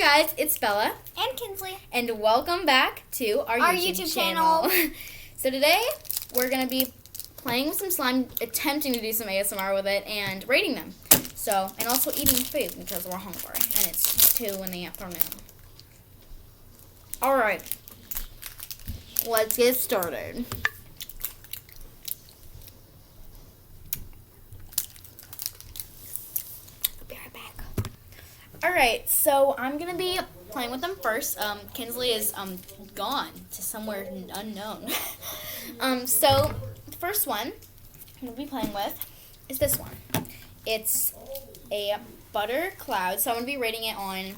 guys, it's Bella. And Kinsley. And welcome back to our YouTube channel. So today, we're going to be playing with some slime, attempting to do some ASMR with it, and rating them. So, and also eating food because we're hungry. And it's 2 in the afternoon. Alright. Let's get started. Alright, so I'm going to be playing with them first. Kinsley is gone to somewhere unknown. So the first one I'm going to be playing with is this one. It's a butter cloud, so I'm going to be rating it on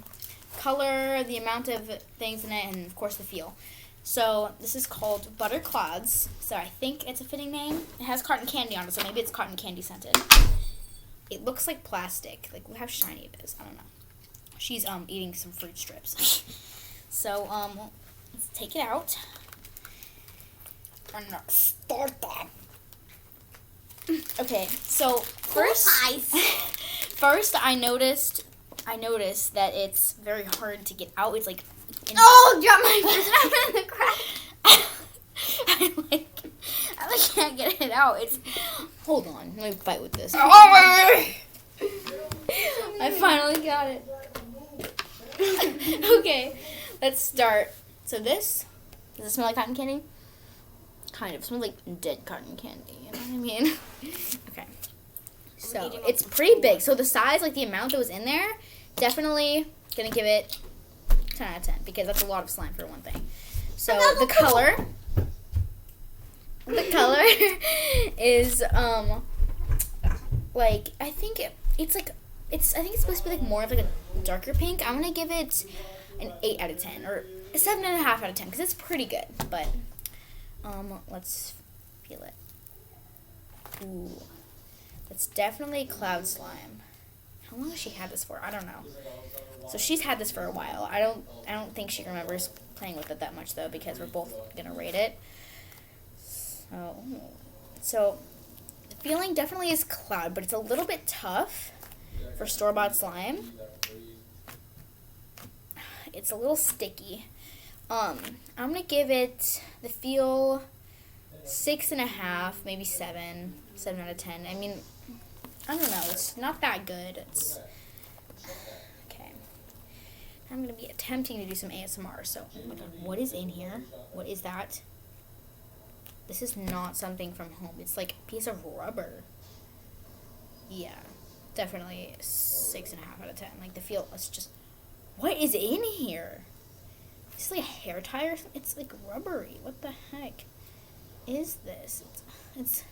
color, the amount of things in it, and of course the feel. So this is called Butter Clouds, so I think it's a fitting name. It has cotton candy on it, so maybe it's cotton candy scented. It looks like plastic, like how shiny it is, I don't know. She's eating some fruit strips. So let's take it out. I'm gonna start that. Okay, so first I noticed that it's very hard to get out. It's like drop my first in the crack. I can't get it out. It's hold on, let me fight with this. Oh, I finally got it. Okay, let's start. So does it smell like cotton candy? Kind of. It smells like dead cotton candy, you know what I mean? Okay. So, it's pretty big. So the size, like the amount that was in there, definitely gonna give it 10 out of 10 because that's a lot of slime for one thing. So the color is like I think it's supposed to be like more of like a darker pink. I'm gonna give it an 8 out of 10 or a 7.5 out of 10 because it's pretty good. But let's feel it. Ooh, that's definitely cloud slime. How long has she had this for? I don't know. So she's had this for a while. I don't think she remembers playing with it that much though because we're both gonna rate it. So the feeling definitely is cloud, but it's a little bit tough for store-bought slime. It's a little sticky. I'm gonna give it the feel 6.5, maybe 7 out of 10. I mean, I don't know. It's not that good. It's okay. I'm gonna be attempting to do some ASMR. So, oh my God, what is in here? What is that? This is not something from home. It's like a piece of rubber. Yeah. Definitely 6.5 out of 10. Like the feel, it's just, what is in here? Is it like a hair tie or something? It's like rubbery. What the heck is this? It's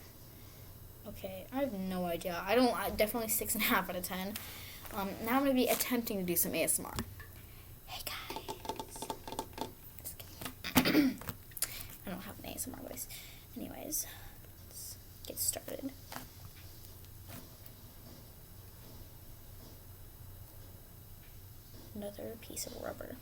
okay. I have no idea. Definitely 6.5 out of 10. Now I'm gonna be attempting to do some ASMR. Hey guys. Just kidding. I don't have an ASMR voice. Anyways, let's get started. Another piece of rubber.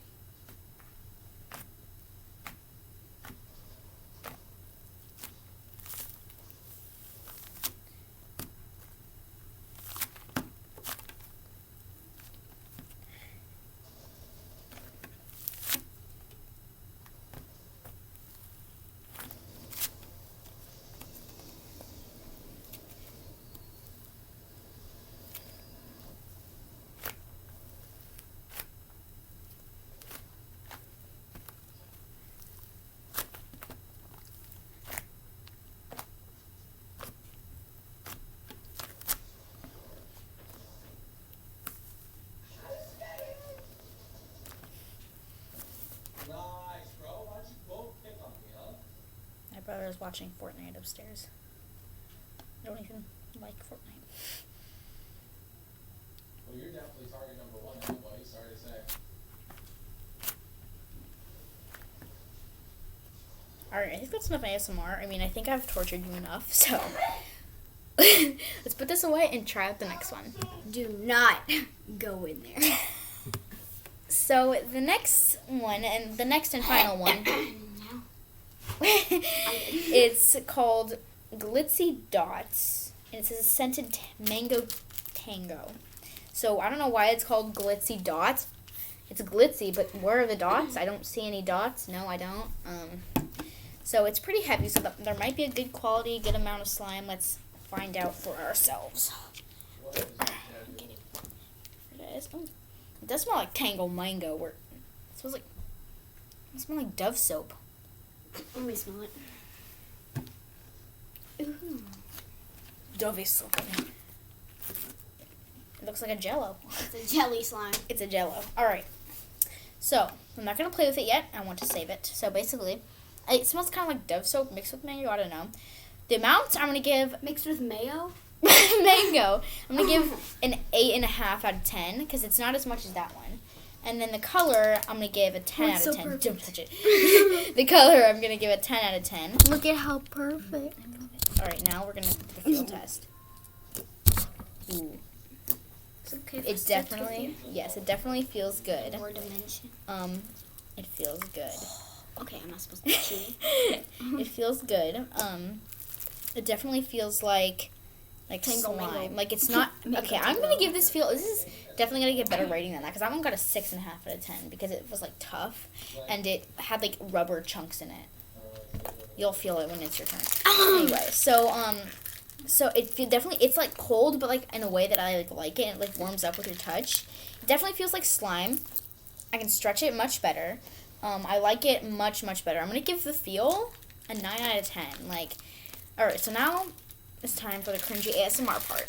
My brother is watching Fortnite upstairs. I don't even like Fortnite. Well, you're definitely target number 1 anyway, sorry to say. Alright, I think that's enough ASMR. I mean, I think I've tortured you enough, so let's put this away and try out the next one. Do not go in there. So the next one, and the next and final one, it's called Glitzy Dots, and it says scented mango tango. So I don't know why it's called Glitzy Dots. It's glitzy, but where are the dots? I don't see any dots. No, I don't. So it's pretty heavy, so there might be a good quality, good amount of slime. Let's find out for ourselves. Okay. There it is. Oh, it does smell like Tango Mango. It smells like Dove soap. Let me smell it. Ooh. Dove soap. It looks like a Jello. It's a jelly slime. It's a Jello. All right. So I'm not gonna play with it yet. I want to save it. So basically, it smells kind of like Dove soap mixed with mango. I don't know. The amount I'm gonna give Mixed with mayo? mango. I'm gonna give an 8.5 out of 10 because it's not as much as that one. And then the color, I'm gonna give a 10 out of 10. Don't touch it. The color, I'm gonna give a 10 out of 10. Look at how perfect. All right, now we're gonna do the feel test. Ooh. Okay, It definitely, yes, it definitely feels good. More dimension. It feels good. Okay, I'm not supposed to be cheating. It feels good. It definitely feels like Tango slime. mango. Like it's not Mango okay. I'm tango. gonna give this feel. This is definitely gonna get better rating than that because that one got a 6.5 out of 10 because it was like tough and it had like rubber chunks in it. You'll feel it when it's your turn. Anyway, so definitely it's like cold, but like in a way that I like it. It like warms up with your touch. It definitely feels like slime. I can stretch it much better. I like it much better. I'm gonna give the feel a 9 out of 10. Like, all right. So now it's time for the cringy ASMR part.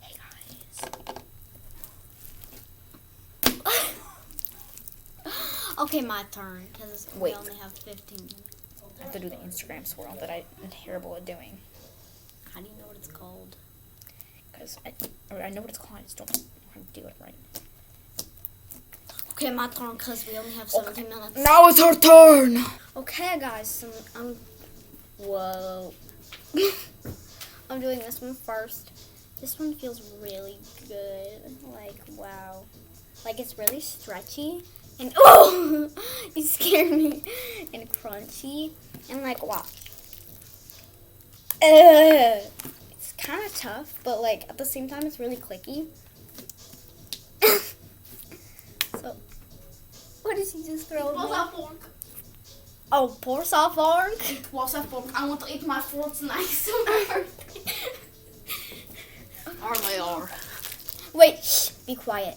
Hey guys. Okay, my turn. Because we Wait. only have 15 minutes. I have to do the Instagram swirl that I'm terrible at doing. How do you know what it's called? Because I know what it's called. I just don't know how to do it right. Okay, my turn because we only have 17 minutes. Now it's our turn. Okay, guys. So whoa. I'm doing this one first. This one feels really good. Like, wow. Like, it's really stretchy. And, oh! You scared me. And crunchy. And, like, wow. It's kind of tough, but, like, at the same time, it's really clicky. So, what did she just throw? fork. Oh, pour soft fork. What's that fork? I want to eat my fruits nice. Or they are. Wait, shh, be quiet.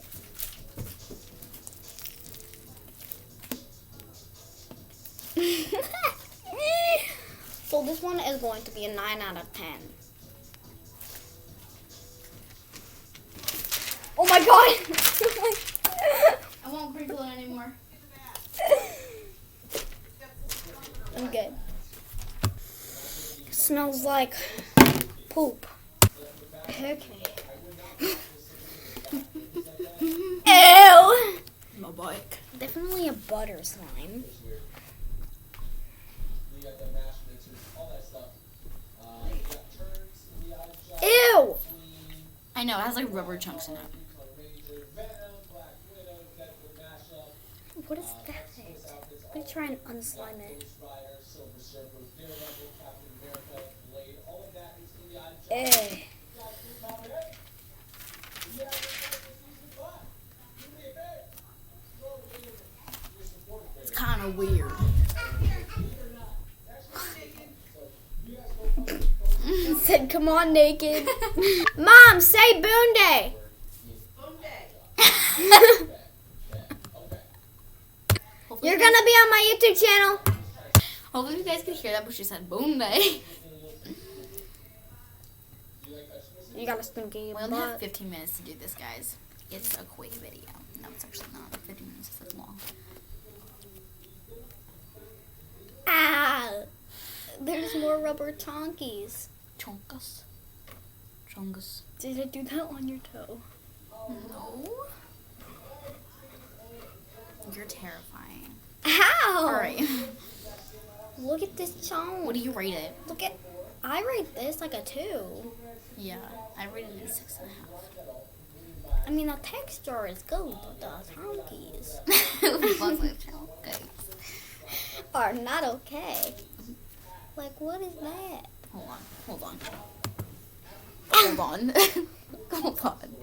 So this one is going to be a 9 out of 10. Oh my god! I won't crinkle it anymore. I'm good. Smells like poop. Okay. Ew! My bike. Definitely a butter slime. You got the mashed mixers, all that stuff. You got turds in the eye shot, Ew! I know, it has like rubber chunks in it. Ranger, Venom, Black Widow, Deadwood mashup, What is that? I'm gonna try and unslime it. Ghost Rider, Silver Surfer, Daredevil, Captain America, Blade, all of that is in the eye shot. Eh. You guys can comment it. You guys are ready for season 5. Do me a favor. Throw it in your support It's page. kind of weird. Said, come on, naked. Mom, say Boon Day. You're gonna be on my YouTube channel. Hopefully you guys could hear that, but she said boom day. You gotta stink in your We only have butt. 15 minutes to do this, guys. It's a quick video. No, it's actually not. 15 minutes is long. Ah, there's more rubber chonkies. Chungus. Chungus. Did I do that on your toe? No. You're terrifying. Ow! Alright. Look at this chonk. What do you rate it? Look at. I rate this like a 2. Yeah, I rated it a 6.5. I mean, the texture is good, but the chonkies It was like chungus. are not okay. Like, what is that? Hold on. Hold on. Hold on. Hold on.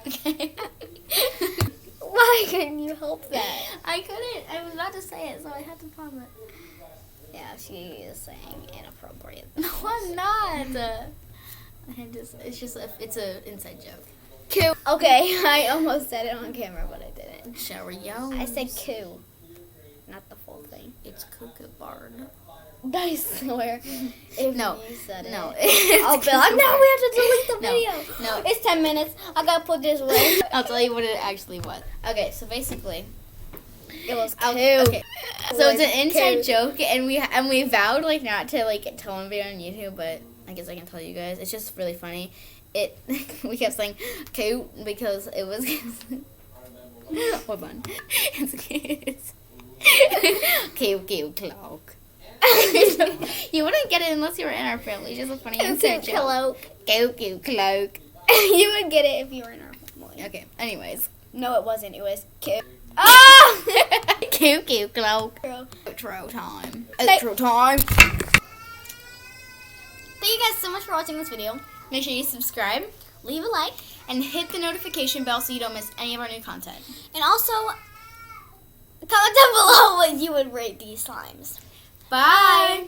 Okay. Why couldn't you help that? I couldn't. I was about to say it, so I had to pause it. Yeah, she is saying inappropriate. No, I'm not. It's a inside joke. Coo. Okay, I almost said it on camera, but I didn't. Shower yo. I said coo, not the full thing. It's Cuckoo Barn. I swear. If No. you said it. No. I'll be like, no, we have to delete the No, video. no. It's 10 minutes. I gotta put this away. I'll tell you what it actually was. Okay, so basically, It was coo. okay. So it's an inside Coo. joke, and we vowed like not to like tell anybody on YouTube, but I guess I can tell you guys. It's just really funny. We kept saying "coo" because it was. Hold on. It's cute cloak. You wouldn't get it unless you were in our family. It's just a funny inside joke. Cloak. Cute cloak. You would get it if you were in our family. Okay. Anyways. No, it wasn't. It was cute. Ah! Cute cloak. Girl. Outro time. Hey. Outro time. Thank you guys so much for watching this video. Make sure you subscribe Leave a like. and hit the notification bell so you don't miss any of our new content. And also, comment down below what you would rate these slimes. Bye.